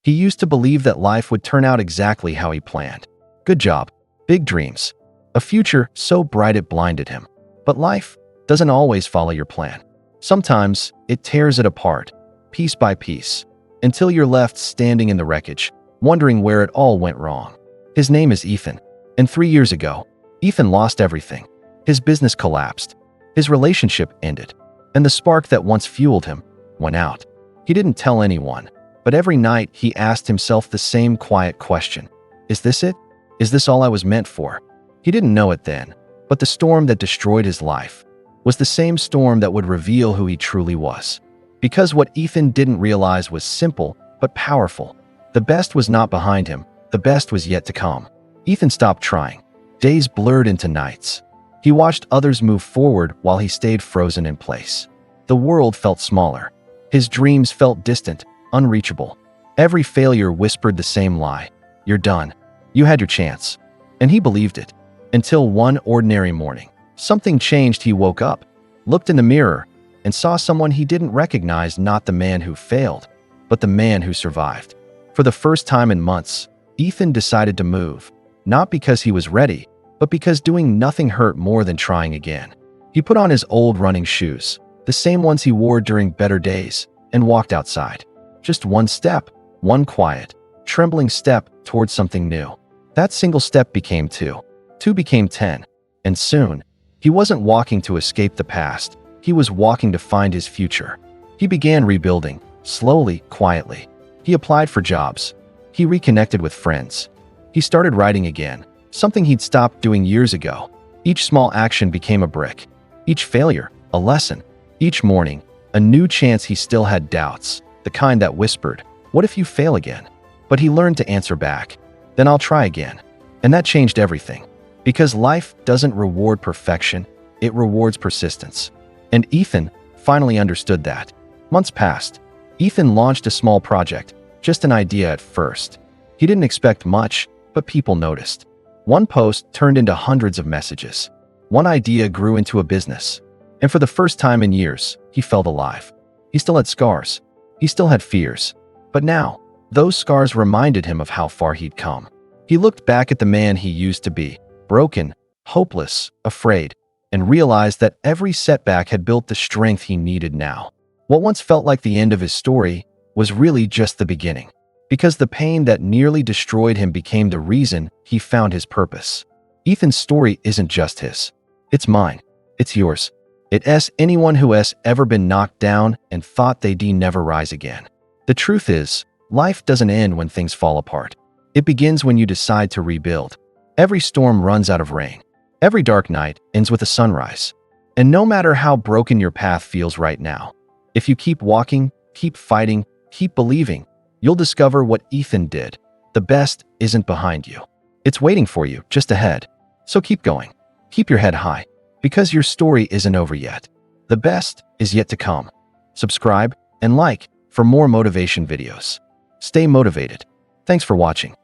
He used to believe that life would turn out exactly how he planned. Good job, big dreams, a future so bright it blinded him. But life doesn't always follow your plan. Sometimes it tears it apart, piece by piece, until you're left standing in the wreckage, wondering where it all went wrong. His name is Ethan, and 3 years ago, Ethan lost everything. His business collapsed, his relationship ended, and the spark that once fueled him went out. He didn't tell anyone, but every night he asked himself the same quiet question. Is this it? Is this all I was meant for? He didn't know it then, but the storm that destroyed his life was the same storm that would reveal who he truly was. Because what Ethan didn't realize was simple but powerful. The best was not behind him, the best was yet to come. Ethan stopped trying. Days blurred into nights. He watched others move forward while he stayed frozen in place. The world felt smaller. His dreams felt distant, unreachable. Every failure whispered the same lie. You're done. You had your chance. And he believed it. Until one ordinary morning, something changed. He woke up, looked in the mirror, and saw someone he didn't recognize, not the man who failed, but the man who survived. For the first time in months, Ethan decided to move, not because he was ready, but because doing nothing hurt more than trying again. He put on his old running shoes, the same ones he wore during better days, and walked outside. Just one step, one quiet, trembling step towards something new. That single step became two. Two became 10. And soon, he wasn't walking to escape the past. He was walking to find his future. He began rebuilding, slowly, quietly. He applied for jobs. He reconnected with friends. He started writing again, something he'd stopped doing years ago. Each small action became a brick. Each failure, a lesson. Each morning, a new chance. He still had doubts, the kind that whispered, "What if you fail again?" But he learned to answer back, "Then I'll try again." And that changed everything. Because life doesn't reward perfection, it rewards persistence. And Ethan finally understood that. Months passed. Ethan launched a small project, just an idea at first. He didn't expect much, but people noticed. One post turned into hundreds of messages. One idea grew into a business. And for the first time in years, he felt alive. He still had scars. He still had fears. But now, those scars reminded him of how far he'd come. He looked back at the man he used to be, broken, hopeless, afraid, and realized that every setback had built the strength he needed now. What once felt like the end of his story was really just the beginning, because the pain that nearly destroyed him became the reason he found his purpose. Ethan's story isn't just his. It's mine. It's yours. It's anyone who has ever been knocked down and thought they'd never rise again. The truth is, life doesn't end when things fall apart. It begins when you decide to rebuild. Every storm runs out of rain. Every dark night ends with a sunrise. And no matter how broken your path feels right now, if you keep walking, keep fighting, keep believing, you'll discover what Ethan did. The best isn't behind you. It's waiting for you just ahead. So keep going. Keep your head high, because your story isn't over yet. The best is yet to come. Subscribe and like for more motivation videos. Stay motivated. Thanks for watching.